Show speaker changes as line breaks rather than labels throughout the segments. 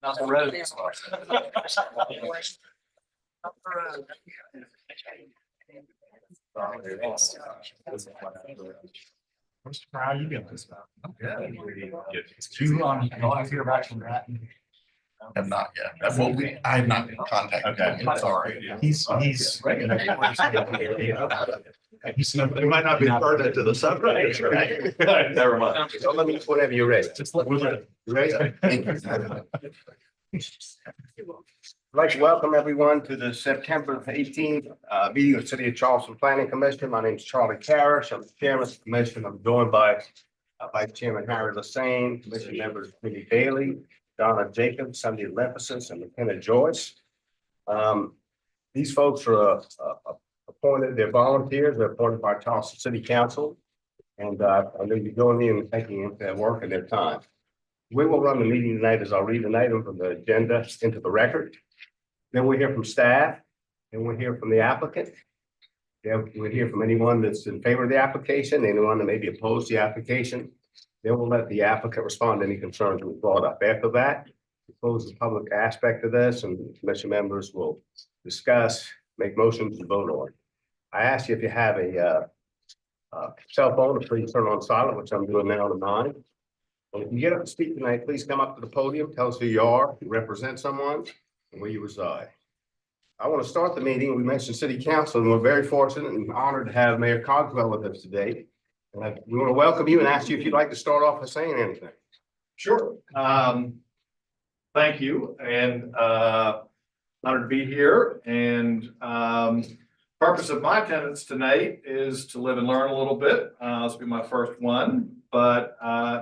Not the road.
How you doing this about?
Yeah.
You hear back from that?
Have not yet. I have not contacted him.
Okay.
Sorry.
He's.
They might not be pertinent to the subject.
Never mind.
So let me, whenever you're ready. You ready? I'd like to welcome everyone to the September 18th meeting of the City of Charleston Planning Commission. My name is Charlie Parrish. I'm the chairman of the commission. I'm joined by Vice Chairman Harry Lassane, commission members Billy Bailey, Donna Jacobs, Cindy Lephesus, and McKenna Joyce. These folks are appointed, they're volunteers, they're appointed by Charleston City Council. And I know you're going in and taking their work and their time. We will run the meeting tonight as I'll read an item from the agenda into the record. Then we'll hear from staff, and we'll hear from the applicant. Then we'll hear from anyone that's in favor of the application, anyone that may be opposed to the application. Then we'll let the applicant respond to any concerns we brought up. After that, we close the public aspect of this, and the commission members will discuss, make motions, and vote on. I ask you if you have a cell phone, please turn on silent, which I'm doing now to mine. And if you get up to speak tonight, please come up to the podium, tell us who you are, you represent someone, and where you reside. I want to start the meeting. We mentioned City Council, and we're very fortunate and honored to have Mayor Cogswell with us today. And we want to welcome you and ask you if you'd like to start off by saying anything.
Sure. Thank you, and honored to be here. And purpose of my attendance tonight is to live and learn a little bit. This will be my first one, but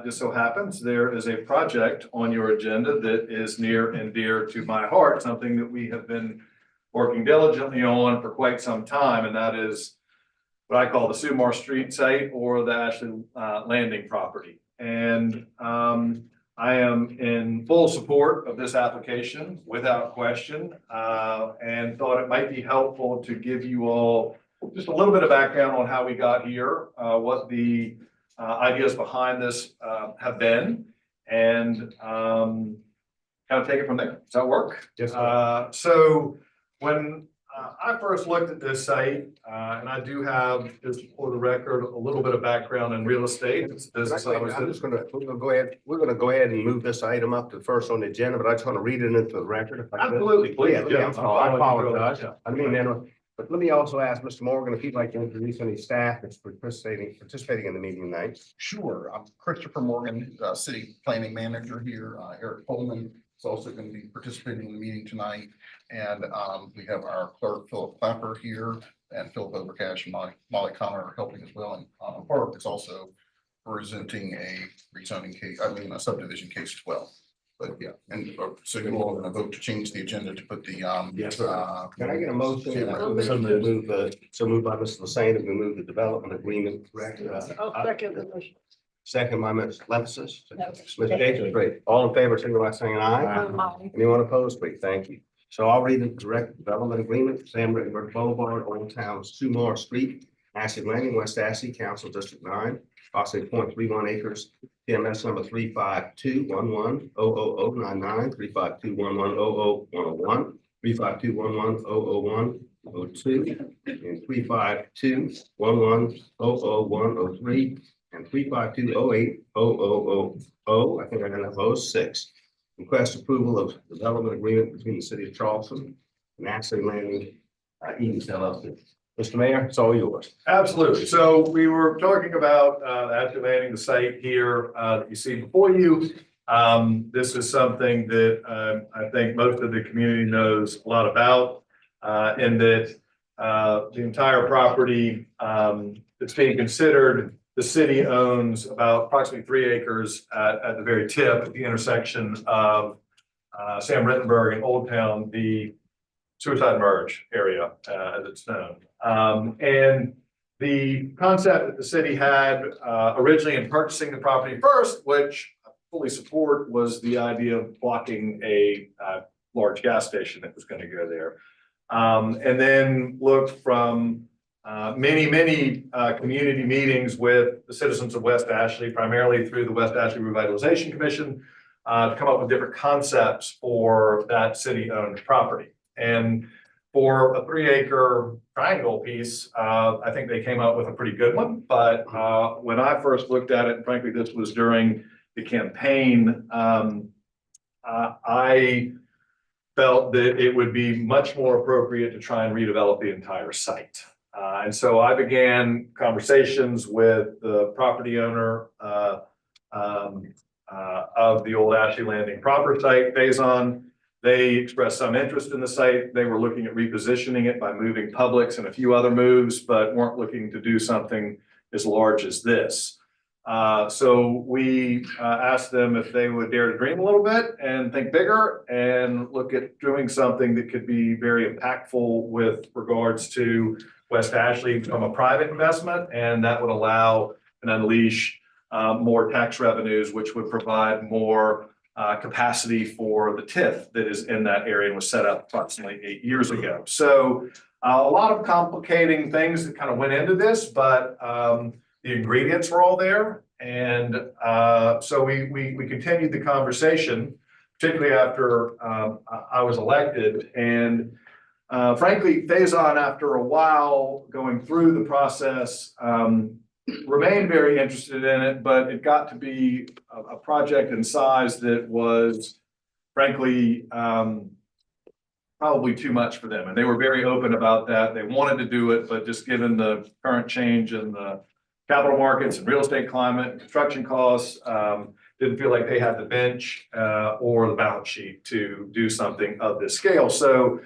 just so happens there is a project on your agenda that is near and dear to my heart, something that we have been working diligently on for quite some time, and that is what I call the Sumar Street site or the Ashley Landing property. And I am in full support of this application without question, and thought it might be helpful to give you all just a little bit of background on how we got here, what the ideas behind this have been, and kind of take it from there. Does that work?
Yes, sir.
So when I first looked at this site, and I do have, just for the record, a little bit of background in real estate. It's
We're
business I was in.
We're gonna go ahead and move this item up to first on the agenda, but I just want to read it into the record. If I could.
Absolutely, please.
Yeah, I'm sorry. I apologize.
Yeah.
I mean, but let me also ask Mr. Morgan if he'd like to introduce any staff that's participating in the meeting tonight.
Sure. I'm Christopher Morgan, City Planning Manager here. Eric Coleman is also going to be participating in the meeting tonight. And we have our clerk, Philip Clapper, here, and Philip Overcash and Molly Connor are helping as well. And Park is also presenting a rezoning case, a subdivision case as well. But yeah, and so you're all going to vote to change the agenda to put the
Yes, sir. Can I get a motion?
Yeah.
So moved by Mr. Lassane, that we move the development agreement, correct?
Second the motion.
Second by Ms. Lephesus. Ms. Jacobs, great. All in favor, signify by saying aye. Anyone opposed, please? Thank you. So I'll read the direct development agreement, Sam Rittenberg Boulevard, Old Town, Sumar Street, Ashley Landing, West Ashley, Council District 9, approximately 0.31 acres. TMS number 352110099, 35211000101, 35211000102, and 35211000103, and 352080000. I think I got enough 06. Request approval of development agreement between the City of Charleston and Ashley Landing, Edens LLC. Mr. Mayor, it's all yours.
Absolutely. So we were talking about Ashley Landing, the site here that you see before you. This is something that I think most of the community knows a lot about, in that the entire property that's being considered, the city owns about approximately 3 acres at the very tip, at the intersection of Sam Rittenberg and Old Town, the Suicide Merge area, as it's known. And the concept that the city had originally in purchasing the property first, which I fully support, was the idea of blocking a large gas station that was going to go there. And then looked from many community meetings with the citizens of West Ashley, primarily through the West Ashley Revitalization Commission, to come up with different concepts for that city-owned property. And for a 3-acre triangle piece, I think they came up with a pretty good one. But when I first looked at it, and frankly, this was during the campaign, I felt that it would be much more appropriate to try and redevelop the entire site. And so I began conversations with the property owner of the old Ashley Landing proper site, Faison. They expressed some interest in the site. They were looking at repositioning it by moving Publix and a few other moves, but weren't looking to do something as large as this. So we asked them if they would dare to dream a little bit and think bigger and look at doing something that could be very impactful with regards to West Ashley from a private investment, and that would allow and unleash more tax revenues, which would provide more capacity for the TIF that is in that area and was set up approximately 8 years ago. So a lot of complicating things that kind of went into this, but the ingredients were all there. And so we continued the conversation, particularly after I was elected. And frankly, Faison, after a while going through the process, remained very interested in it, but it got to be a project in size that was frankly probably too much for them. And they were very open about that. They wanted to do it, but just given the current change in the capital markets and real estate climate and construction costs, didn't feel like they had the bench or the balance sheet to do something of this scale. So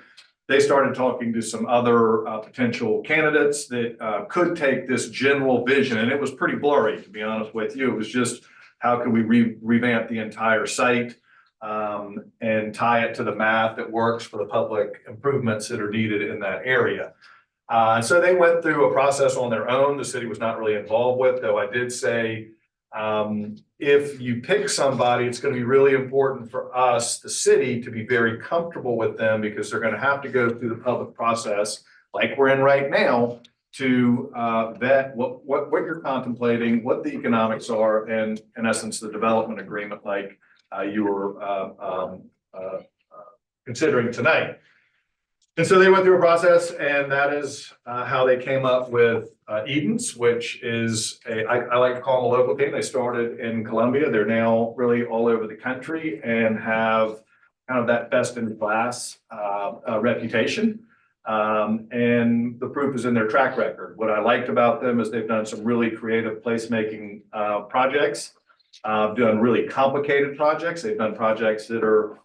they started talking to some other potential candidates that could take this general vision. And it was pretty blurry, to be honest with you. It was just, how can we revamp the entire site and tie it to the math that works for the public improvements that are needed in that area. And so they went through a process on their own. The city was not really involved with, though I did say, if you pick somebody, it's going to be really important for us, the city, to be very comfortable with them, because they're going to have to go through the public process like we're in right now to vet what you're contemplating, what the economics are, and in essence, the development agreement like you were considering tonight. And so they went through a process, and that is how they came up with Edens, which is I like to call them a local team. They started in Columbia. They're now really all over the country and have kind of that best in class reputation. And the proof is in their track record. What I liked about them is they've done some really creative placemaking projects, done really complicated projects. They've done projects that are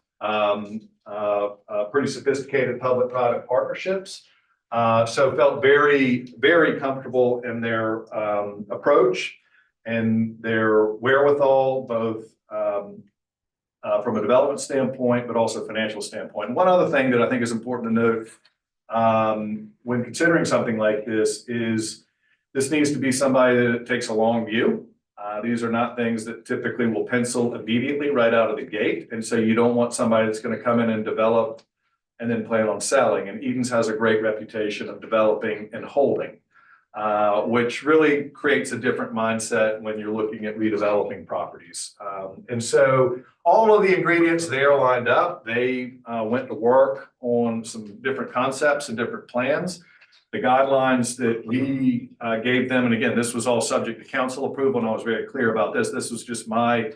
pretty sophisticated public-private partnerships. So felt very, very comfortable in their approach and their wherewithal, both from a development standpoint, but also financial standpoint. And one other thing that I think is important to note when considering something like this is this needs to be somebody that takes a long view. These are not things that typically will pencil immediately right out of the gate. And so you don't want somebody that's going to come in and develop and then plan on selling. And Edens has a great reputation of developing and holding, which really creates a different mindset when you're looking at redeveloping properties. And so all of the ingredients there lined up. They went to work on some different concepts and different plans. The guidelines that we gave them, and again, this was all subject to council approval, and I was very clear about this. This was just my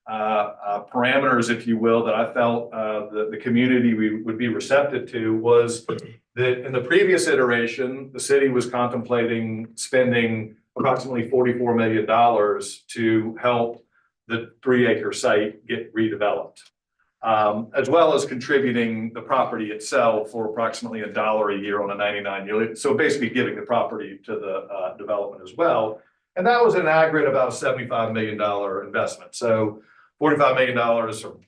parameters, if you will, that I felt the community would be receptive to, was that in the previous iteration, the city was contemplating spending approximately $44 million to help the 3-acre site get redeveloped, as well as contributing the property itself for approximately $1 a year on a 99-year. So basically giving the property to the development as well. And that was an aggregate about a $75 million investment. So $45 million or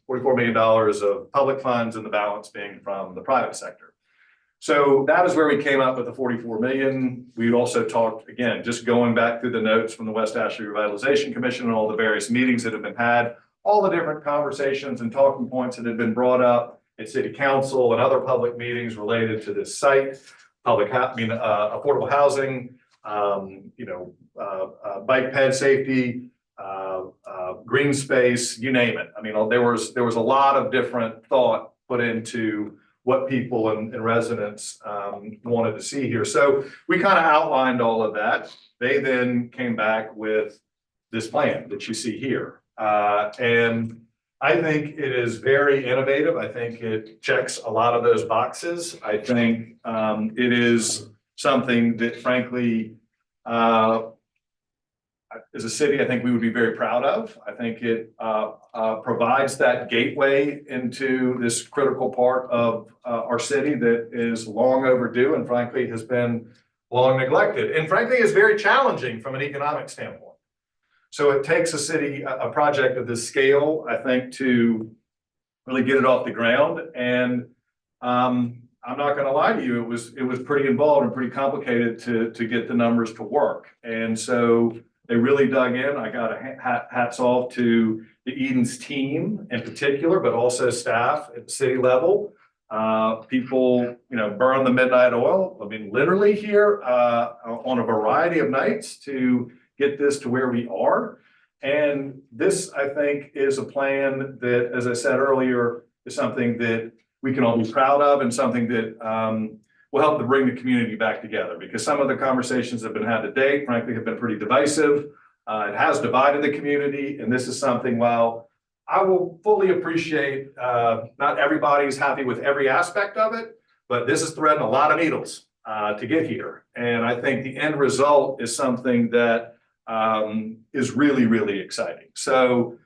$44 million of public funds, and the balance being from the private sector. So that is where we came up with the 44 million. We also talked, again, just going back through the notes from the West Ashley Revitalization Commission and all the various meetings that have been had, all the different conversations and talking points that had been brought up at city council and other public meetings related to this site, affordable housing, bike ped safety, green space, you name it. I mean, there was a lot of different thought put into what people and residents wanted to see here. So we kind of outlined all of that. They then came back with this plan that you see here. And I think it is very innovative. I think it checks a lot of those boxes. I think it is something that frankly, as a city, I think we would be very proud of. I think it provides that gateway into this critical part of our city that is long overdue and frankly has been long neglected and frankly is very challenging from an economic standpoint. So it takes a city, a project of this scale, I think, to really get it off the ground. And I'm not going to lie to you, it was pretty involved and pretty complicated to get the numbers to work. And so they really dug in. I got a hats off to the Eden's team in particular, but also staff at the city level. People, burn the midnight oil. I mean, literally here on a variety of nights to get this to where we are. And this, I think, is a plan that, as I said earlier, is something that we can all be proud of and something that will help to bring the community back together, because some of the conversations that have been had to date, frankly, have been pretty divisive. It has divided the community. And this is something, while I will fully appreciate not everybody's happy with every aspect of it, but this is threading a lot of needles to get here. And I think the end result is something that is really, really exciting. So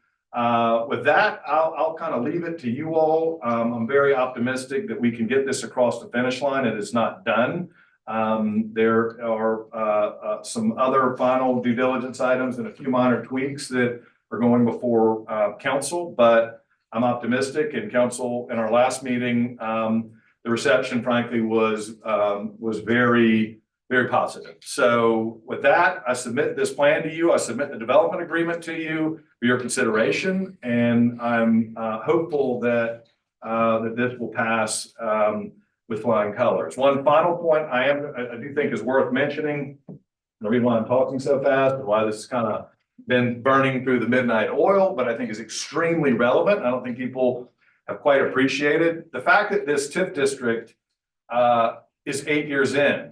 with that, I'll kind of leave it to you all. I'm very optimistic that we can get this across the finish line. It is not done. There are some other final due diligence items and a few minor tweaks that are going before council, but I'm optimistic. And council, in our last meeting, the reception, frankly, was very, very positive. So with that, I submit this plan to you. I submit the development agreement to you for your consideration. And I'm hopeful that this will pass with flying colors. One final point I do think is worth mentioning, the reason why I'm talking so fast and why this has kind of been burning through the midnight oil, but I think is extremely relevant. I don't think people have quite appreciated the fact that this TIF district is 8 years in.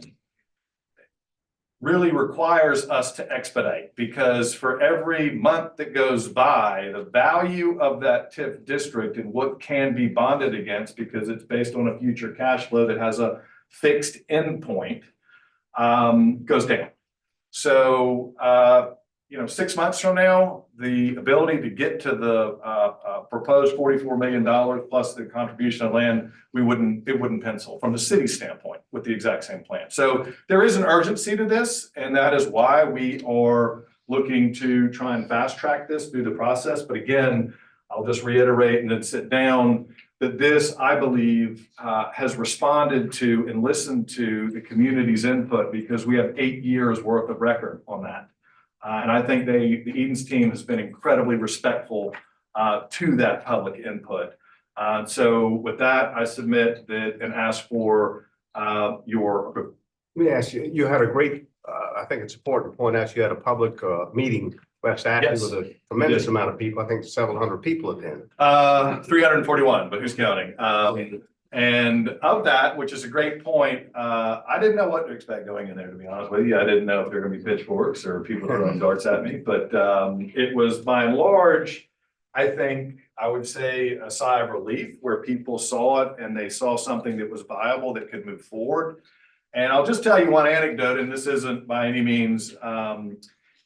Really requires us to expedite, because for every month that goes by, the value of that TIF district and what can be bonded against, because it's based on a future cash flow that has a fixed endpoint, goes down. So, 6 months from now, the ability to get to the proposed $44 million plus the contribution of land, it wouldn't pencil from the city standpoint with the exact same plan. So there is an urgency to this, and that is why we are looking to try and fast track this through the process. But again, I'll just reiterate and then sit down that this, I believe, has responded to and listened to the community's input, because we have 8 years worth of record on that. And I think the Eden's team has been incredibly respectful to that public input. So with that, I submit that and ask for your.
Let me ask you, you had a great, I think it's important to point out, you had a public meeting West Ashley
Yes,
with a tremendous amount of people. I think several hundred people attended.
341, but who's counting? And of that, which is a great point, I didn't know what to expect going in there, to be honest with you. I didn't know if there were going to be pitchforks or people throwing darts at me, but it was by and large, I think I would say a sigh of relief, where people saw it and they saw something that was viable that could move forward. And I'll just tell you one anecdote, and this isn't by any means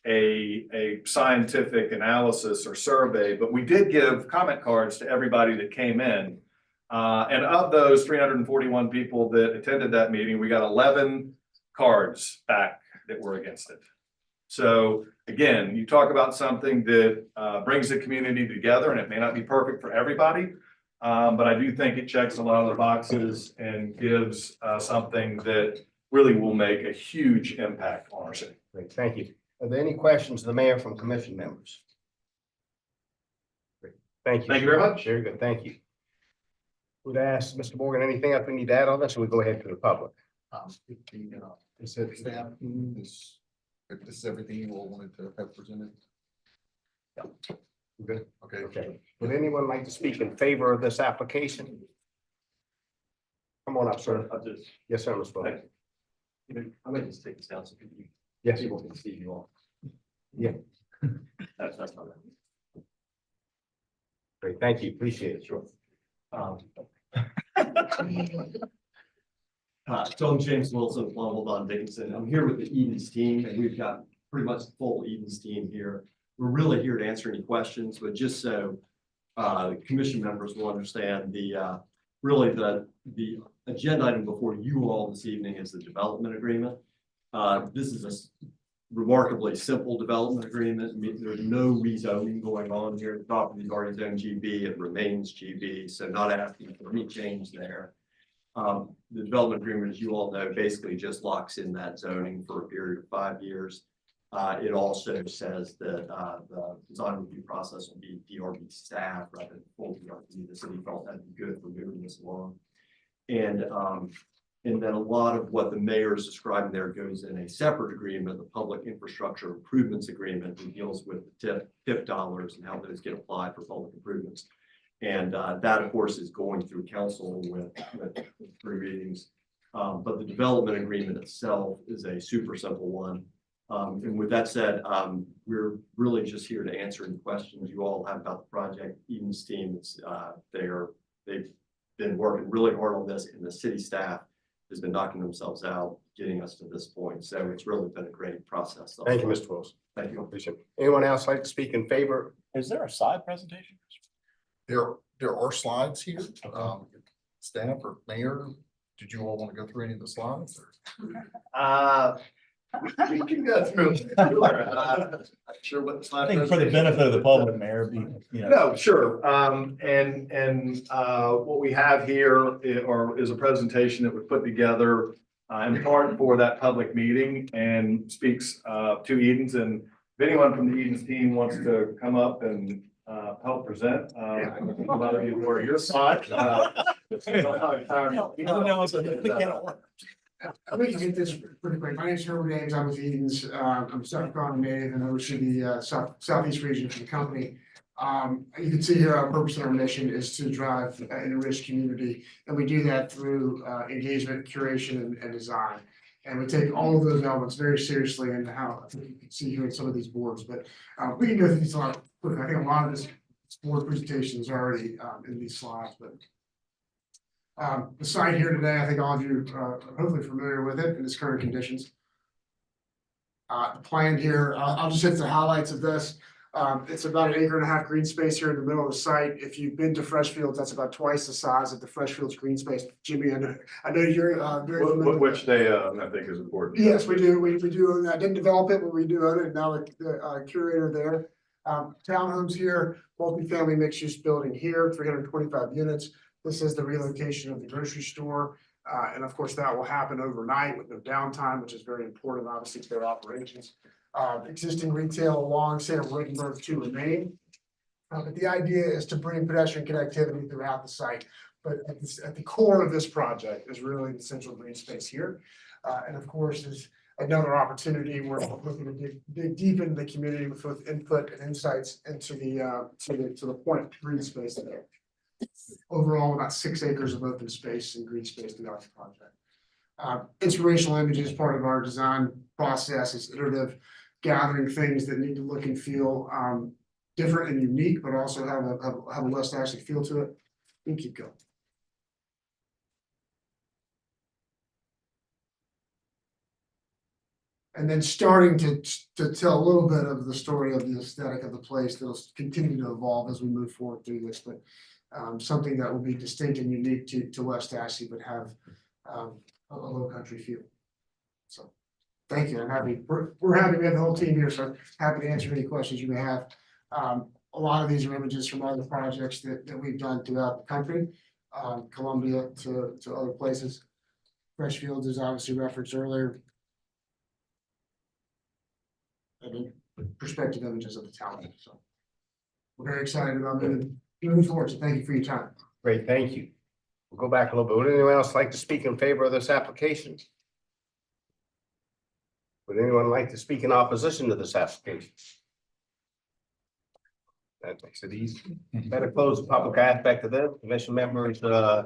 a scientific analysis or survey, but we did give comment cards to everybody that came in. And of those 341 people that attended that meeting, we got 11 cards back that were against it. So again, you talk about something that brings the community together, and it may not be perfect for everybody, but I do think it checks a lot of the boxes and gives something that really will make a huge impact on our city.
Great, thank you. Are there any questions of the mayor from commission members? Great. Thank you.
Thank you very much.
Very good, thank you. Would ask Mr. Morgan, anything else we need to add on this, or we go ahead to the public?
This is everything you all wanted to have presented.
Good.
Okay.
Okay. Would anyone like to speak in favor of this application? Come on up, sir.
I'll just,
Yes, sir, Mr. Williams.
I'm gonna just take this down so
Yes.
people can see you all.
Yeah.
That's not it.
Great, thank you. Appreciate it.
Sure. So I'm James Wilson, Plumble Von Dickinson. I'm here with the Edens team, and we've got pretty much the full Edens team here. We're really here to answer any questions, but just so the commission members will understand really the agenda item before you all this evening is the development agreement. This is a remarkably simple development agreement. I mean, there's no rezoning going on here. The property is already zoned GB, it remains GB, so not asking for any change there. The development agreement, as you all know, basically just locks in that zoning for a period of 5 years. It also says that the design review process will be DRB staff rather than full DRB. The city felt that'd be good for moving this along. And then a lot of what the mayor is describing there goes in a separate agreement, the Public Infrastructure Improvements Agreement, that deals with the TIP dollars and how those get applied for public improvements. And that, of course, is going through council with 3 readings. But the development agreement itself is a super simple one. And with that said, we're really just here to answer any questions you all have about the project. Eden's team, they've been working really hard on this, and the city staff has been knocking themselves out, getting us to this point. So it's really been a great process.
Thank you, Mr. Wilson.
Thank you.
Appreciate it. Anyone else like to speak in favor?
Is there a side presentation?
There are slides here. Staff or mayor, did you all want to go through any of the slides? Or?
We can go through. Sure what the slide
I think for the benefit of the public, Mayor,
No, sure. What we have here is a presentation that was put together in part for that public meeting and speaks to Edens. And if anyone from the Edens team wants to come up and help present, a lot of you were your side.
We can get this pretty quick. My name is Herbert Ames. I'm with Edens. I'm South Carolina native and oversee the southeast region for the company. You can see here our purpose and our mission is to drive an enriched community, and we do that through engagement, curation, and design. And we take all of those elements very seriously, and how I think you can see here in some of these boards. But we can go through these a lot quicker. I think a lot of this board presentation is already in these slides, but. The site here today, I think all of you are hopefully familiar with it in its current conditions. The plan here, I'll just hit the highlights of this. It's about 1.5 acre green space here in the middle of the site. If you've been to Freshfields, that's about twice the size of the Freshfields green space. Jimmy, I know you're very familiar.
Which they, I think is important.
Yes, we do. We do own that. I didn't develop it, but we do own it. Now the curator there. Townhomes here, multifamily mixed use building here, 325 units. This is the relocation of the grocery store. And of course, that will happen overnight with no downtime, which is very important, obviously, to their operations. Existing retail along Sam Wittenberg to remain. But the idea is to bring pedestrian connectivity throughout the site. But at the core of this project is really the central green space here. And of course, is another opportunity where we're looking to dig deep into the community with both input and insights into the point green space there. Overall, about 6 acres of open space and green space throughout the project. Inspirational images, part of our design process, is iterative, gathering things that need to look and feel different and unique, but also have a West Ashley feel to it. And keep going. And then starting to tell a little bit of the story of the aesthetic of the place that'll continue to evolve as we move forward through this, but something that will be distinct and unique to West Ashley, but have a low country feel. So, thank you. I'm happy. We're happy to have the whole team here, so happy to answer any questions you may have. A lot of these are images from other projects that we've done throughout the country, Columbia to other places. Freshfields is obviously referenced earlier. And perspective images of the town. So we're very excited about moving forward. So thank you for your time.
Great, thank you. We'll go back a little bit. Would anyone else like to speak in favor of this application? Would anyone like to speak in opposition to this application? That makes it easy. Better close the public aspect of this. Commission members,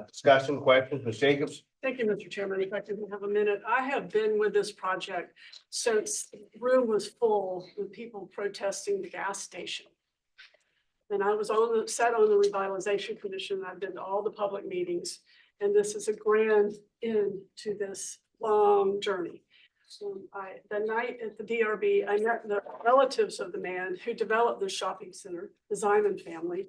discussion, questions, Ms. Jacobs?
Thank you, Mr. Chairman. If I could have a minute, I have been with this project since the room was full with people protesting the gas station. And I was sat on the revitalization commission. I've been to all the public meetings, and this is a grand end to this long journey. The night at the DRB, I met the relatives of the man who developed the shopping center, the Ziman family.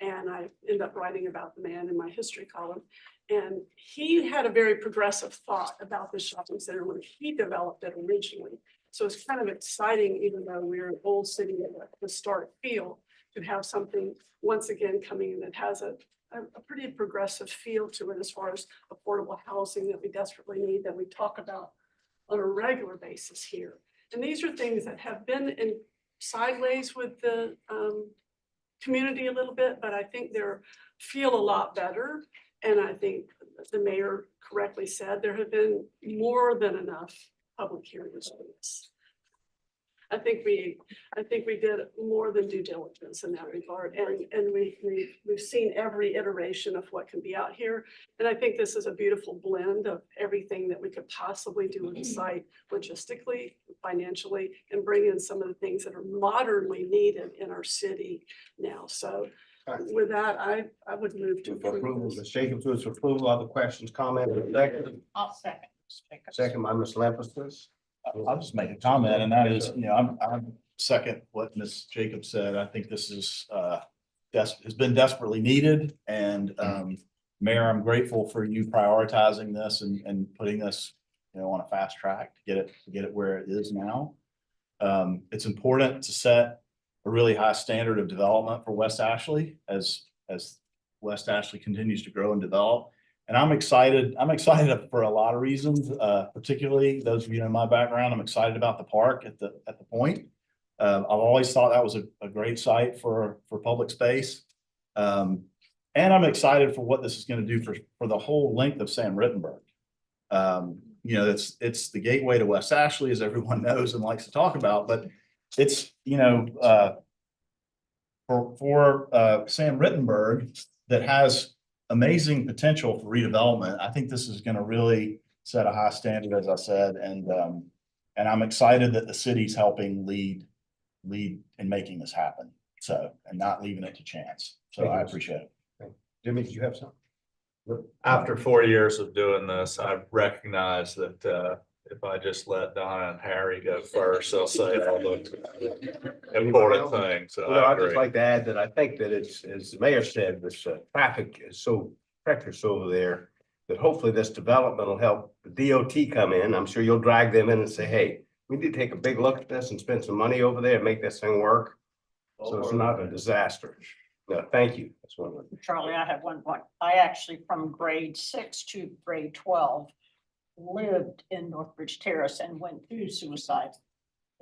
And I ended up writing about the man in my history column. And he had a very progressive thought about the shopping center when he developed it originally. So it's kind of exciting, even though we're an old city with a historic feel, to have something once again coming in that has a pretty progressive feel to it as far as affordable housing that we desperately need, that we talk about on a regular basis here. And these are things that have been in sideways with the community a little bit, but I think they're feel a lot better. And I think the mayor correctly said there have been more than enough public hearings on this. I think we did more than due diligence in that regard, and we've seen every iteration of what can be out here. And I think this is a beautiful blend of everything that we could possibly do on the site, logistically, financially, and bring in some of the things that are modernly needed in our city now. So with that, I would move to
Approval,
approve this.
Ms. Jacobs moves for approval. Other questions, comments? Second,
I'll second.
second by Ms. Lempers.
I'll just make a comment, and that is, I'm second what Ms. Jacobs said. I think this is, has been desperately needed. And, Mayor, I'm grateful for you prioritizing this and putting this, on a fast track to get it where it is now. It's important to set a really high standard of development for West Ashley as West Ashley continues to grow and develop. And I'm excited for a lot of reasons, particularly those of you know my background. I'm excited about the park at the point. I've always thought that was a great site for public space. And I'm excited for what this is going to do for the whole length of Sam Rittenberg. It's the gateway to West Ashley, as everyone knows and likes to talk about, but it's, for Sam Rittenberg that has amazing potential for redevelopment. I think this is going to really set a high standard, as I said, and I'm excited that the city's helping lead in making this happen. So, and not leaving it to chance. So I appreciate it.
Jimmy, did you have something?
After 4 years of doing this, I recognize that if I just let Donna and Harry go first, they'll say all the important things. So
Well,
I
I'd just
agree.
like to add that I think that it's, as the mayor said, this traffic is so treacherous over there that hopefully this development will help the DOT come in. I'm sure you'll drag them in and say, hey, we need to take a big look at this and spend some money over there and make this thing work. So it's not a disaster. No, thank you. That's one of them.
Charlie, I have one point. I actually, from grade 6 to grade 12, lived in Northbridge Terrace and went through the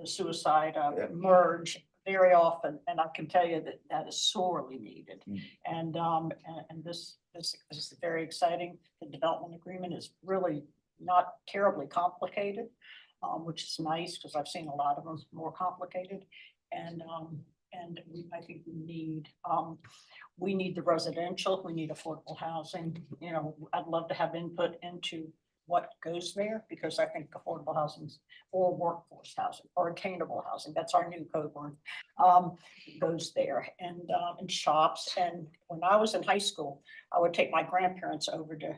suicide merge very often. And I can tell you that is sorely needed. And this is very exciting. The development agreement is really not terribly complicated, which is nice because I've seen a lot of them more complicated. And I think we need the residential, we need affordable housing. I'd love to have input into what goes there, because I think affordable housing or workforce housing or attainable housing, that's our new code word, goes there, and shops. And when I was in high school, I would take my grandparents over to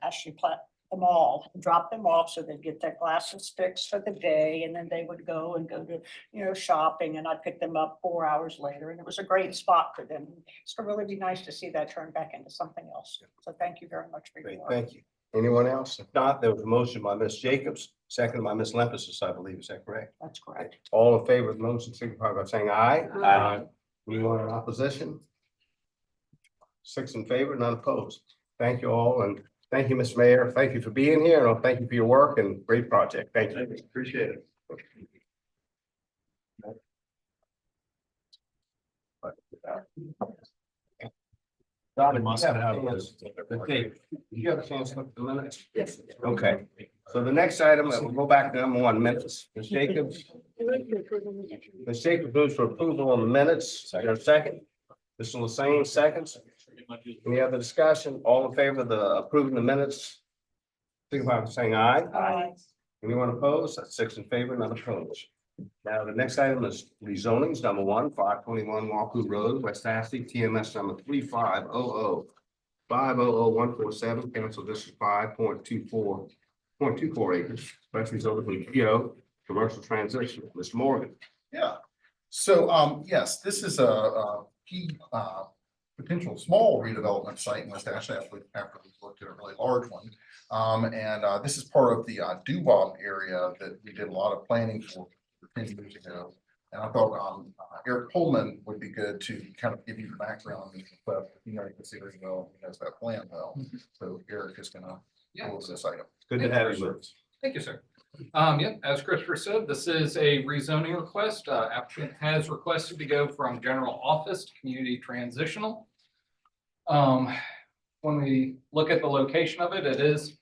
Ashley Platt, the mall, and drop them off so they'd get their glasses fixed for the day, and then they would go to shopping, and I'd pick them up 4 hours later, and it was a great spot for them. It's gonna really be nice to see that turn back into something else. So thank you very much for your
Great,
work.
thank you. Anyone else? If not, there was a motion by Ms. Jacobs, second by Ms. Lempers, I believe. Is that correct?
That's correct.
All in favor of the motion, signify by saying aye.
Aye.
Anyone in opposition? 6 in favor, none opposed. Thank you all, and thank you, Mr. Mayor. Thank you for being here, and thank you for your work and great project. Thank you.
Appreciate it.
Donna,
Must
you have a
have
chance- Okay, did you have a chance to look at the minutes?
Yes.
Okay, so the next item, we'll go back to number 1, minutes. Ms. Jacobs, Ms. Jacobs moves for approval on the minutes. Is there a second? Mr. Lassane, seconds. Any other discussion? All in favor of the approving the minutes? Signify by saying aye.
Aye.
Anyone opposed? That's six in favor, none opposed. Now, the next item is rezonings, number one, 521 Walker Road, West Ashley, TMS number 3500500147, council district 5.24 acres, special zone from PO, commercial transition. Mr. Morgan.
Yeah. So, yes, this is a key, potential small redevelopment site in West Ashley after we've looked at a really large one. This is part of the Dubois area that we did a lot of planning for 10 years ago. And I thought Eric Pullman would be good to kind of give you the background on this, but he already can see very well, he knows that plan well. So Eric is gonna go over this item.
Good to have you with us.
Thank you, sir. Yeah, as Christopher said, this is a rezoning request. Applicant has requested to go from general office to community transitional. When we look at the location of it, it is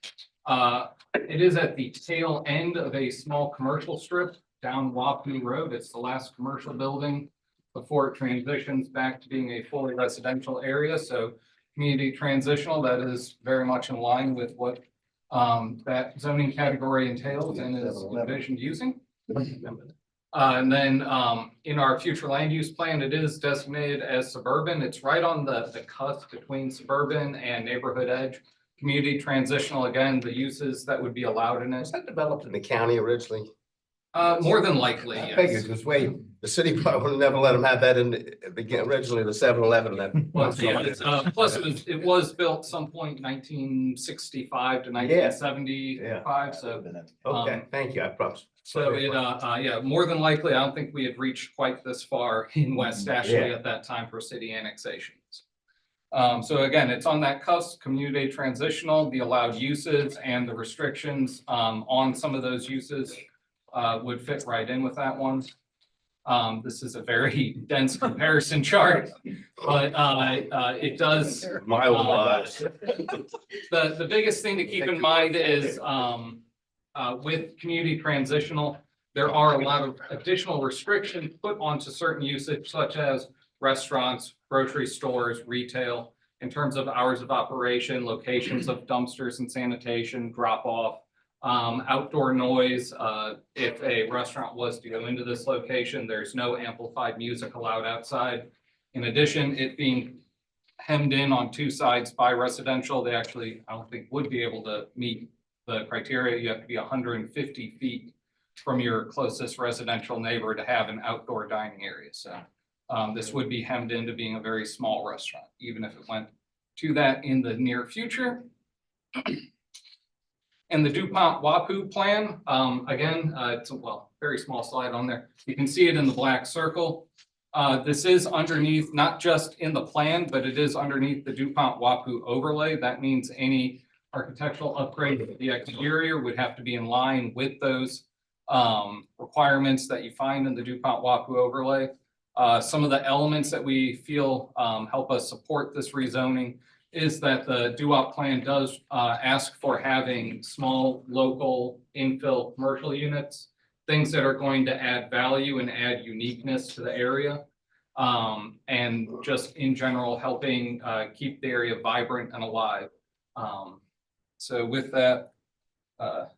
at the tail end of a small commercial strip down Wapoo Road. It's the last commercial building before it transitions back to being a fully residential area. So community transitional, that is very much in line with what that zoning category entails and is envisioned using. And then in our future land use plan, it is designated as suburban. It's right on the cusp between suburban and neighborhood edge. Community transitional, again, the uses that would be allowed in it.
Was that developed in the county originally?
More than likely,
I
yes.
figured, because wait, the city probably would have never let them have that in originally the 7-Eleven that.
Plus it was built some point 1965 to 1975, so.
Okay, thank you, I promise.
So yeah, more than likely, I don't think we had reached quite this far in West Ashley
Yeah.
at that time for city annexations. So again, it's on that cusp, community transitional, the allowed uses and the restrictions on some of those uses would fit right in with that one. This is a very dense comparison chart, but it does. The biggest thing to keep in mind is with community transitional, there are a lot of additional restrictions put onto certain usage such as restaurants, grocery stores, retail, in terms of hours of operation, locations of dumpsters and sanitation, drop off. Outdoor noise, if a restaurant was to go into this location, there's no amplified music allowed outside. In addition, it being hemmed in on two sides by residential, they actually, I don't think would be able to meet the criteria. You have to be 150 feet from your closest residential neighbor to have an outdoor dining area. So this would be hemmed into being a very small restaurant, even if it went to that in the near future. And the DuPont Wapoo plan, again, it's a very small slide on there. You can see it in the black circle. This is underneath, not just in the plan, but it is underneath the DuPont Wapoo overlay. That means any architectural upgrade to the exterior would have to be in line with those requirements that you find in the DuPont Wapoo overlay. Some of the elements that we feel help us support this rezoning is that the DUOP plan does ask for having small local infill commercial units, things that are going to add value and add uniqueness to the area. And just in general, helping keep the area vibrant and alive. So with that,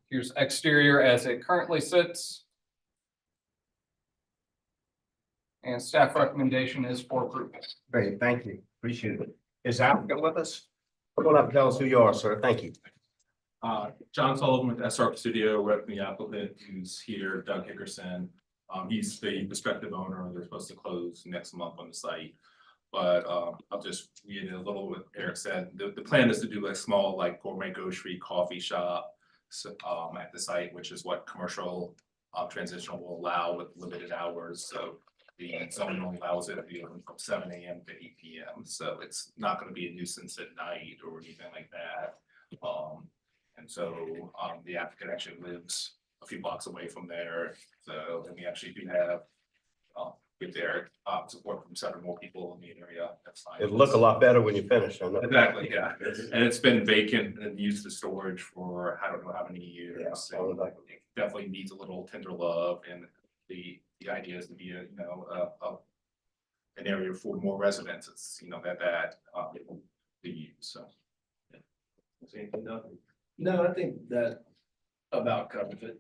here's exterior as it currently sits. And staff recommendation is for approval.
Great, thank you, appreciate it. Is the applicant with us? Come on up and tell us who you are, sir, thank you.
John Sullivan with SR Studio, repping the applicant who's here, Doug Hickerson. He's the prospective owner. They're supposed to close next month on the site. But I'll just read it a little what Eric said. The plan is to do a small gourmet grocery coffee shop at the site, which is what commercial transitional will allow with limited hours. So the zone only allows it to be from 7 a.m. to 8 p.m. So it's not going to be a nuisance at night or anything like that. And so the applicant actually lives a few blocks away from there. So then we actually do have with their support from 7 more people in the area. That's fine.
It'll look a lot better when you finish. I know.
Exactly, yeah. And it's been vacant and used as storage for I don't know how many years.
Yeah,
So it definitely needs a little tender love, and the idea is to be a an area for more residences, that to use, so. Yeah. Is there anything else?
No, I think that about covers it.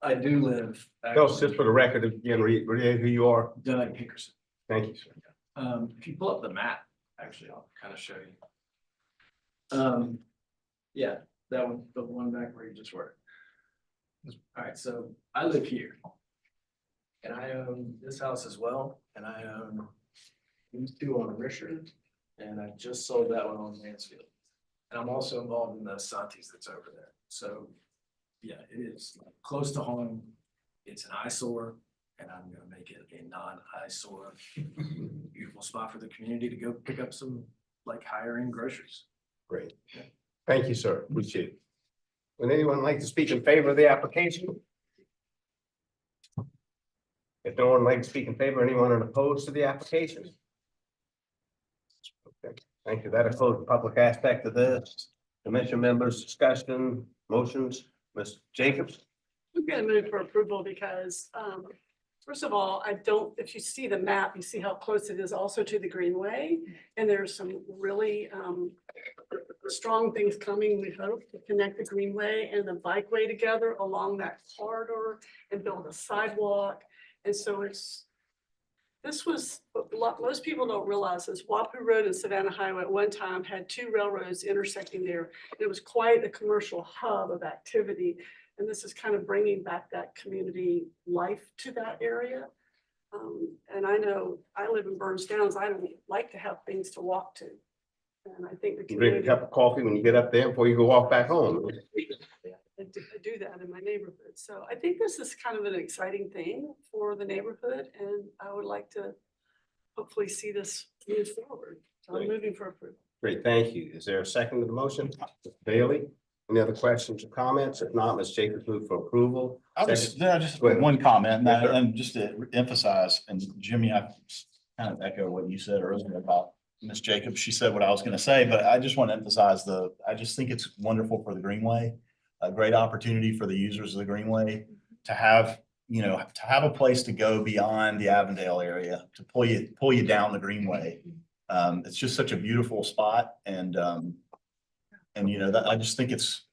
I do live.
Tell us just for the record, again, read who you are.
Doug Hickerson.
Thank you, sir.
If you pull up the map, actually, I'll kind of show you. Yeah, that one, the one back where you just were. All right, so I live here. And I own this house as well, and I own these two on Richard, and I just sold that one on Mansfield. And I'm also involved in the Santis that's over there. So, yeah, it is close to home. It's an eyesore, and I'm gonna make it a non-eyesore. Beautiful spot for the community to go pick up some like higher end groceries.
Great. Thank you, sir. Appreciate it. Would anyone like to speak in favor of the application? If no one would like to speak in favor, anyone opposed to the application? Okay, thank you. That includes the public aspect of this. Commission members, discussion, motions, Ms. Jacobs?
I'm gonna move for approval because, first of all, if you see the map, you see how close it is also to the Greenway. And there's some really, strong things coming, we hope, to connect the Greenway and the bikeway together along that corridor and build a sidewalk. And so most people don't realize is Wapu Road and Savannah Highway at one time had two railroads intersecting there. It was quite a commercial hub of activity. And this is kind of bringing back that community life to that area. And I know I live in Burns Downs. I don't like to have things to walk to. And I think the
You drink a
community.
cup of coffee when you get up there before you go walk back home.
I do that in my neighborhood. So I think this is kind of an exciting thing for the neighborhood, and I would like to hopefully see this move forward. So I'm
Great.
moving for approval.
Great, thank you. Is there a second to the motion? Mr. Bailey, any other questions or comments? If not, Ms. Jacobs move for approval.
I just
Second.
just
Go ahead.
one comment, and
Yes, sir.
and just to emphasize, and Jimmy, I kind of echo what you said earlier about Ms. Jacobs. She said what I was going to say, but I just want to emphasize I just think it's wonderful for the Greenway. A great opportunity for the users of the Greenway to have, to have a place to go beyond the Avondale area, to pull you down the Greenway. It's just such a beautiful spot, and that I just think it's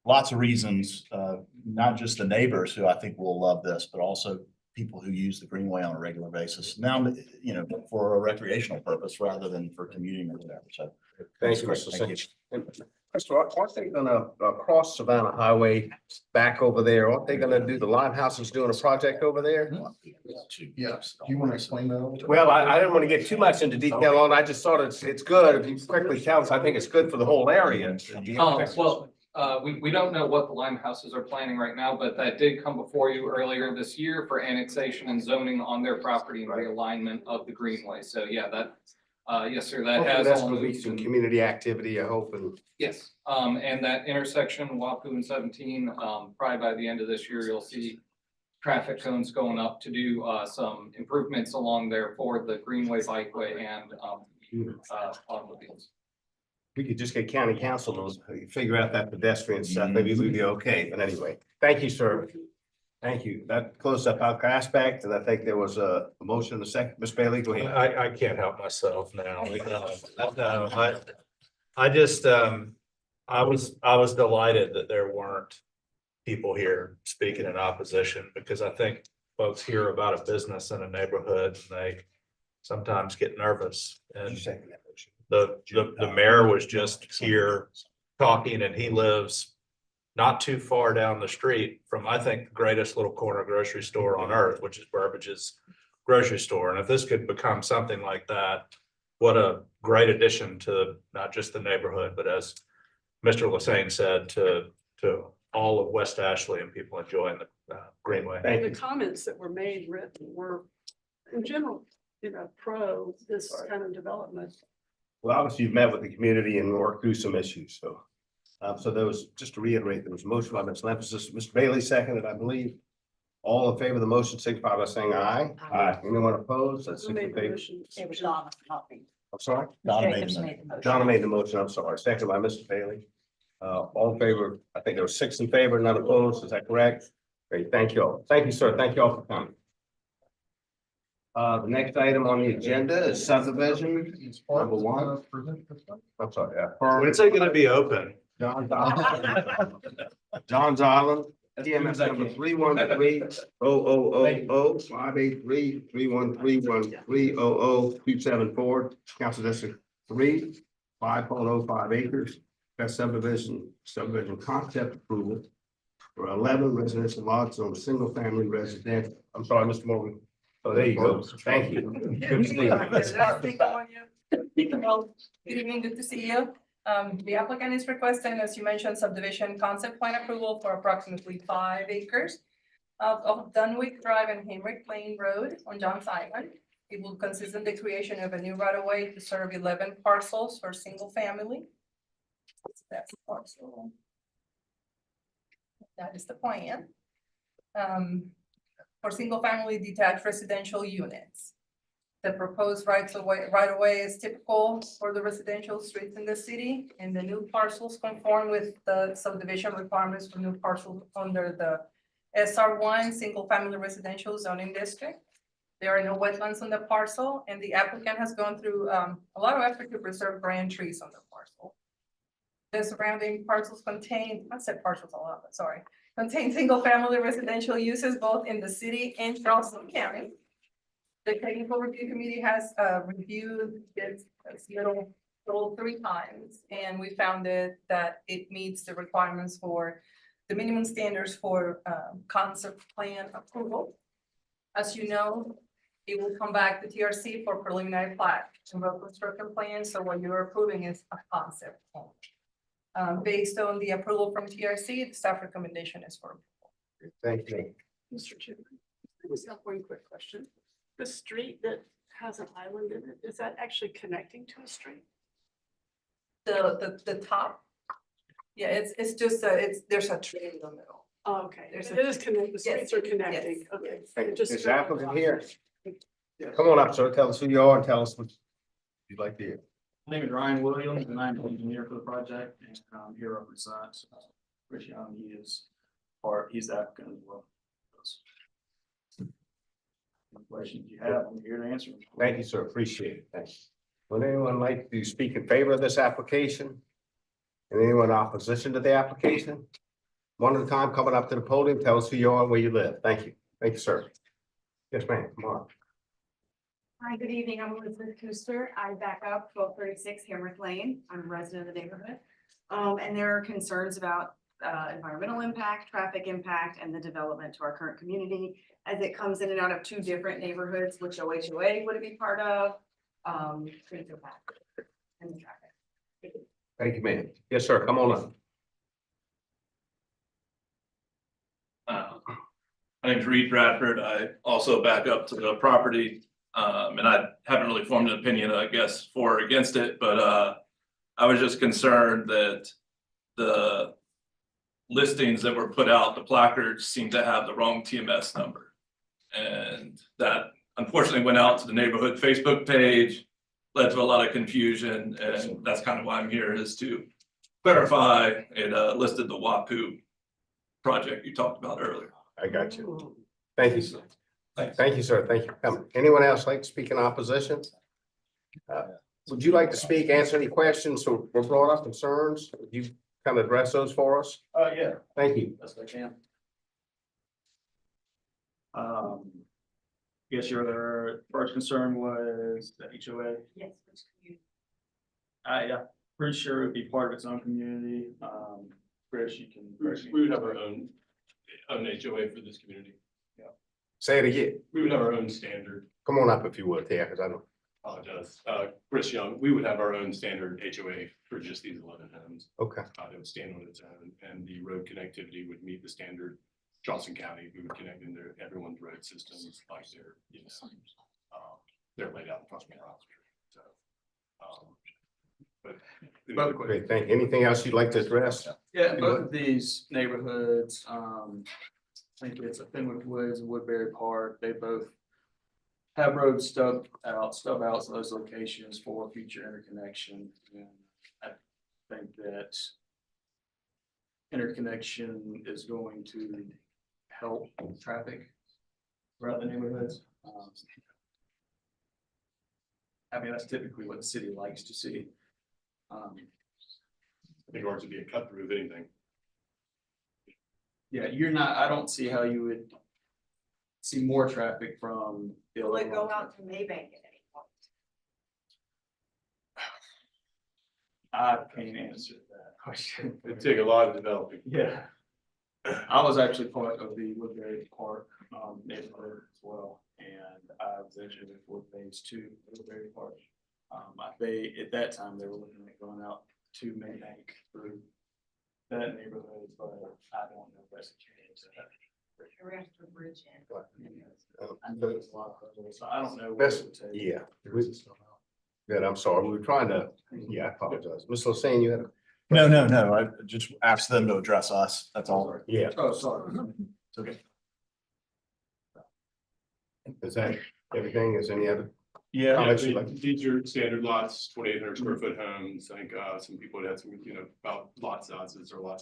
lots of reasons, not just the neighbors who I think will love this, but also people who use the Greenway on a regular basis now, for a recreational purpose rather than for commuting or whatever. So
Thank you,
great.
Mr.
Thank you.
Singh. First of all, aren't they gonna cross Savannah Highway back over there? Aren't they gonna do the Limehouse doing a project over there?
Yes, do you want to explain that a little bit?
Well, I didn't want to get too much into detail on it. I just thought it's good. If you quickly tell us, I think it's good for the whole area.
We don't know what the Limehouses are planning right now, but that did come before you earlier this year for annexation and zoning on their property and realignment of the Greenway. So yeah, yes, sir, that has.
That's
all
gonna be
moved
some
and-
community activity, I hope, and
Yes, and that intersection, Wapu and 17, probably by the end of this year, you'll see traffic cones going up to do some improvements along there for the Greenway bikeway and automobiles.
we could just get county council to figure out that pedestrian stuff. Maybe we'd be okay. But anyway, thank you, sir. Thank you. That closed up our aspect, and I think there was a motion in a second. Ms. Bailey, go ahead.
I can't help myself now. No, I just, I was delighted that there weren't people here speaking in opposition, because I think folks hear about a business in a neighborhood and they sometimes get nervous. And the mayor was just here talking, and he lives not too far down the street from, I think, the greatest little corner grocery store on earth, which is Burbage's grocery store. And if this could become something like that, what a great addition to not just the neighborhood, but as Mr. Lassane said, to all of West Ashley and people enjoying the Greenway.
Thank
And
you.
the comments that were made, written, were in general, pro this kind of development.
Well, obviously you've met with the community and worked through some issues, so. So there was, just to reiterate, there was a motion by Ms. Emphasis, Mr. Bailey seconded, I believe. All in favor of the motion, signify by saying aye.
Aye.
Anyone opposed? That's
Who
six in
made the
favor.
motion?
It was Donna, not me.
I'm sorry?
Donna made
Jacobs
the
made the motion.
Donna made the motion, I'm sorry, second by Mr. Bailey. All in favor, I think there were 6 in favor, none opposed, is that correct? Great, thank you all. Thank you, sir, thank you all for coming. The next item on the agenda is subdivision number one. I'm sorry,
When's it gonna be open?
John's Island, TMS number 313-000-583-313-130-274, Council District 3, 5.05 acres. That's subdivision concept approval for 11 residential lots on single family residential. I'm sorry, Mr. Morgan. Oh, there you go. Thank you. Good to see you.
Good evening, good to see you. The applicant is requesting, as you mentioned, subdivision concept plan approval for approximately 5 acres of Dunwick Drive and Heinrich Plain Road on Johns Island. It will consist of the creation of a new right of way to serve 11 parcels for single family. That's the parcel. That is the plan. For single family detached residential units. The proposed right of way is typical for the residential streets in the city, and the new parcels conform with the subdivision requirements for new parcels under the SR1 single family residential zoning district. There are no wetlands on the parcel, and the applicant has gone through a lot of effort to preserve grand trees on the parcel. The surrounding parcels contain, I said parcels a lot, but sorry, contain single family residential uses both in the city and Charleston County. The technical review committee has reviewed this little 3 times, and we found that it meets the requirements for the minimum standards for concept plan approval. As you know, it will come back to TRC for preliminary plat and road construction plan. So what you're approving is a concept plan. Based on the approval from TRC, the staff recommendation is for approval.
Thank you.
Mr. Chairman, I just have one quick question. The street that has an island in it, is that actually connecting to a street?
The top, yeah, it's just there's a tree in the middle.
Oh, okay,
There's
it
a-
is connected, the streets are connecting,
yes,
okay.
yes.
It just-
Is the applicant here? Come on up, sir. Tell us who you are and tell us what you'd like to hear.
My name is Ryan Williams, and I'm the engineer for the project, and I'm here represents Rich Young. He's the applicant as well. Any questions you have, I'm here to answer them.
Thank you, sir. Appreciate it. Thanks. Would anyone like to speak in favor of this application? And anyone in opposition to the application? One at a time, coming up to the podium, tell us who you are and where you live. Thank you. Thank you, sir. Yes, ma'am. Come on.
Hi, good evening. I'm Elizabeth Cooster. I back up 1236 Heinrich Lane. I'm a resident of the neighborhood. And there are concerns about environmental impact, traffic impact, and the development to our current community as it comes in and out of 2 different neighborhoods, which OHOA would it be part of? Street impact and traffic.
Thank you, ma'am. Yes, sir. Come on up.
My name's Reed Bradford. I also back up to the property. And I haven't really formed an opinion, I guess, for or against it, but I was just concerned that the listings that were put out, the placards seem to have the wrong TMS number. And that unfortunately went out to the neighborhood Facebook page, led to a lot of confusion, and that's kind of why I'm here, is to clarify. It listed the WAPU project you talked about earlier.
I got you. Thank you, sir. Thank you, sir. Thank you. Anyone else like to speak in opposition? Would you like to speak, answer any questions or were brought up, concerns? Would you kind of address those for us?
Yeah,
Thank you.
best I can. Guess your first concern was the HOA.
Yes.
Yeah, pretty sure it'd be part of its own community. Chris, you can.
We would have our own HOA for this community.
Say it again.
We would have our own standard.
Come on up if you would, yeah, because I don't.
Apologize. Chris Young, we would have our own standard HOA for just these 11 homes.
Okay.
It would stand on its own, and the road connectivity would meet the standard Charleston County. We would connect into everyone's road systems like they're laid out in front of me. So, but
Great, thank you. Anything else you'd like to address?
Yeah, both of these neighborhoods, I think it's a Fenwick Woods and Woodbury Park. They both have roads stub out to those locations for future interconnection. And I think that interconnection is going to help traffic throughout the neighborhoods. I mean, that's typically what the city likes to see.
I think ours would be a cut through of anything.
Yeah, I don't see how you would see more traffic from.
Will it go out to Maybank at any point?
I can't answer that question.
It'd take a lot of developing.
Yeah. I was actually part of the Woodbury Park neighborhood as well, and I was actually for phase 2 Woodbury Park. At that time, they were looking at going out to Maybank through that neighborhood, but I don't know if that's changed.
Or after bridge in?
I know there's a lot of hurdles, so I don't know. what
Best-
it would take.
Yeah. Good, I'm sorry. We were trying to, I apologize. Ms. Hussein, you had a.
No, I just asked them to address us, that's all.
Yeah.
Oh, sorry.
It's okay.
Is that everything? Is any other?
Yeah.
Comments you'd like? These are standard lots, 2,800 square foot homes. I think some people had some, about lot sizes or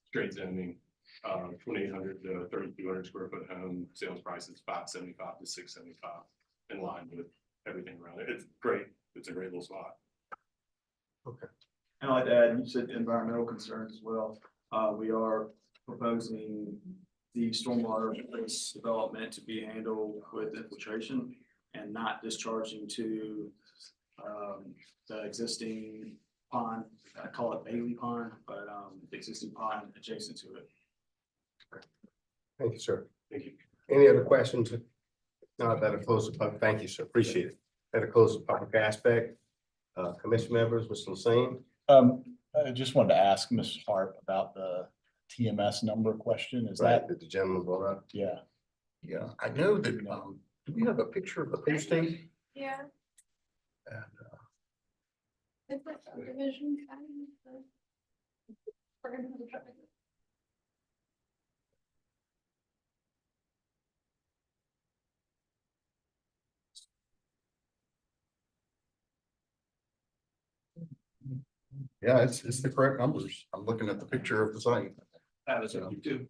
straight zoning. 2,800 to 3,200 square foot home, sales price is 575 to 675, in line with everything around it. It's great. It's a great little spot.
And I'd add, you said environmental concerns as well. We are proposing the stormwater base development to be handled with infiltration and not discharging to the existing pond. I call it Bailey Pond, but the existing pond adjacent to it.
Thank you, sir.
Thank you.
Any other questions? No, I better close the public. Thank you, sir. Appreciate it. Better close the public aspect. Commission members, Mr. Hussein.
I just wanted to ask Ms. Hart about the TMS number question. Is that,
That the gentleman brought up?
yeah,
Yeah, I know that, do we have a picture of the posting?
Yeah.
And,
It's like subdivision kind of. We're gonna have a traffic.
yeah, it's the correct numbers. I'm looking at the picture of the site.
That was what you do.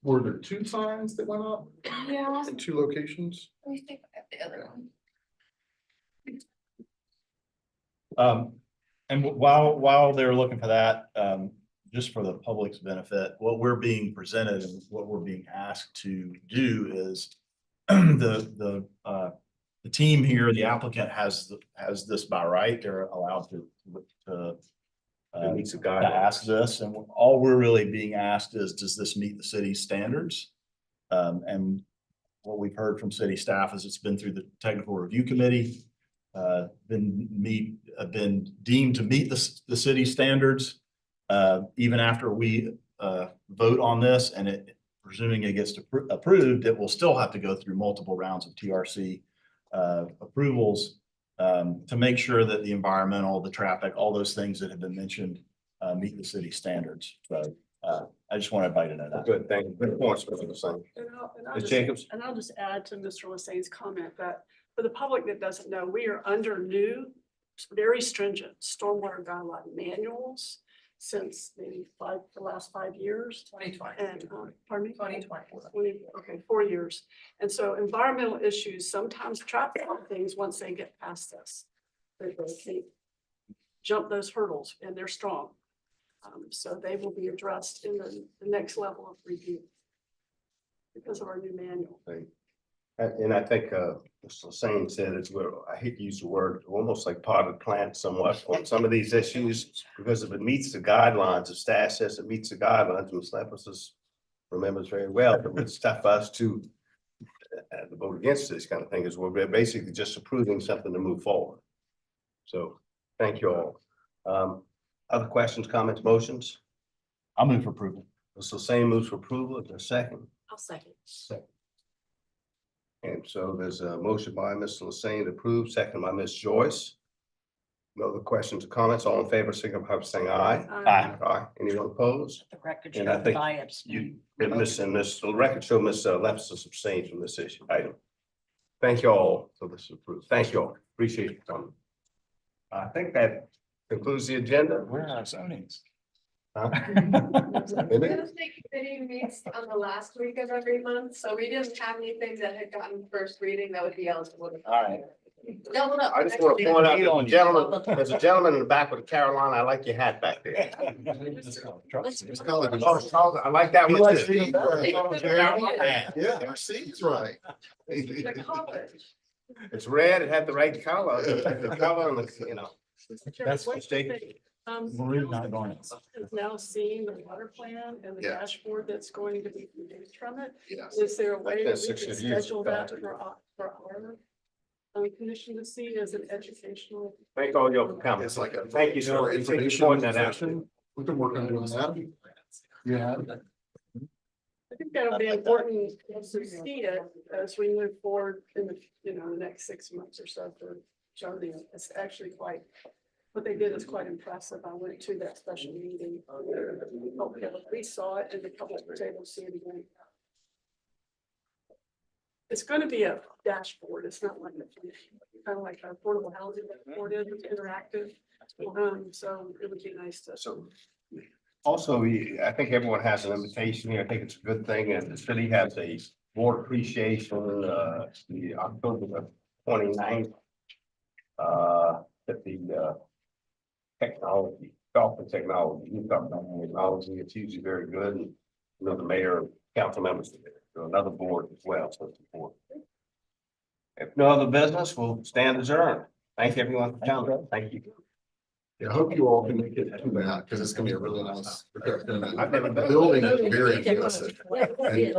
Were there 2 signs that went up
Yeah.
in 2 locations?
Let me think about the other one.
and while they're looking for that, just for the public's benefit, what we're being presented and what we're being asked to do is the team here, the applicant has this by right. They're allowed to
It meets the
to
guidelines.
ask this, and all we're really being asked is, does this meet the city's standards? And what we've heard from city staff is it's been through the technical review committee, been deemed to meet the city standards. Even after we vote on this, and presuming it gets approved, it will still have to go through multiple rounds of TRC approvals to make sure that the environmental, the traffic, all those things that have been mentioned meet the city standards. So I just want everybody to know that.
Good, thank you. Good points, Mr. Hussein. Ms. Jacobs?
And I'll just add to Mr. Lassaine's comment that for the public that doesn't know, we are under new, very stringent stormwater guideline manuals since maybe the last 5 years.
2020.
And, pardon me?
2020.
Okay, 4 years. And so environmental issues, sometimes traffic things, once they get past this, they can't jump those hurdles, and they're strong. So they will be addressed in the next level of review because of our new manual.
And I think Mr. Hussein said it's where, I hate to use the word, almost like part of the plant somewhat on some of these issues, because if it meets the guidelines, if staff says it meets the guidelines, Ms. Lepus remembers very well, but it's tough for us to vote against this kind of thing, is we're basically just approving something to move forward. So, thank you all. Other questions, comments, motions?
I'll move for approval.
Mr. Hussein moves for approval. Is there a second?
I'll second.
Second. And so there's a motion by Mr. Lassane to approve, second by Ms. Joyce. No other questions or comments? All in favor, signify by saying aye.
Aye.
Aye. Anyone opposed?
The record
And I
shows
think
I abstain.
The record show Ms. Lepsis abstained from this issue item. Thank you all for this approved. Thank you all. Appreciate your coming. I think that concludes the agenda.
Where are our zonings?
Huh?
Real estate committee meets on the last week of every month, so we didn't have anything that had gotten first reading that would be eligible.
All right.
I just want to point out, there's a gentleman in the back with a Carolina. I like your hat back there. I like that
He
one
likes
too.
being better.
Yeah.
Yeah, see, he's right.
The color.
It's red, it had the right color, the color and the, you know. That's
What do you
mistaken.
think? Um,
Marie's not going.
Is now seeing the water plan and the
Yeah.
dashboard that's going to be produced from it.
Yes.
Is there a way that
That's
we
been
can
60 years.
schedule that for our commission to see as an educational?
Thank all y'all for coming.
It's like a.
Thank you, sir.
more
Thank you for
information
pointing that out.
session. We can work on doing that. Yeah.
I think that'll be important to see it as we move forward in the, the next 6 months or so for Jody. It's actually quite, what they did is quite impressive. I went to that special meeting. We saw it and the public was able to see it again. It's going to be a dashboard. It's not like kind of like a affordable housing dashboard is, it's interactive. So it would be nice to.
So also, I think everyone has an invitation here. I think it's a good thing, and the city has a board appreciation, the October 29th. At the technology, Charleston technology, you talk about technology, it's usually very good. And the mayor, council members, so another board as well, so it's important. If no other business, we'll stand adjourned. Thank everyone for coming. Thank you.
Yeah, I hope you all can make it to that, because it's gonna be a really nice.
I've never been.
The building is very impressive. And you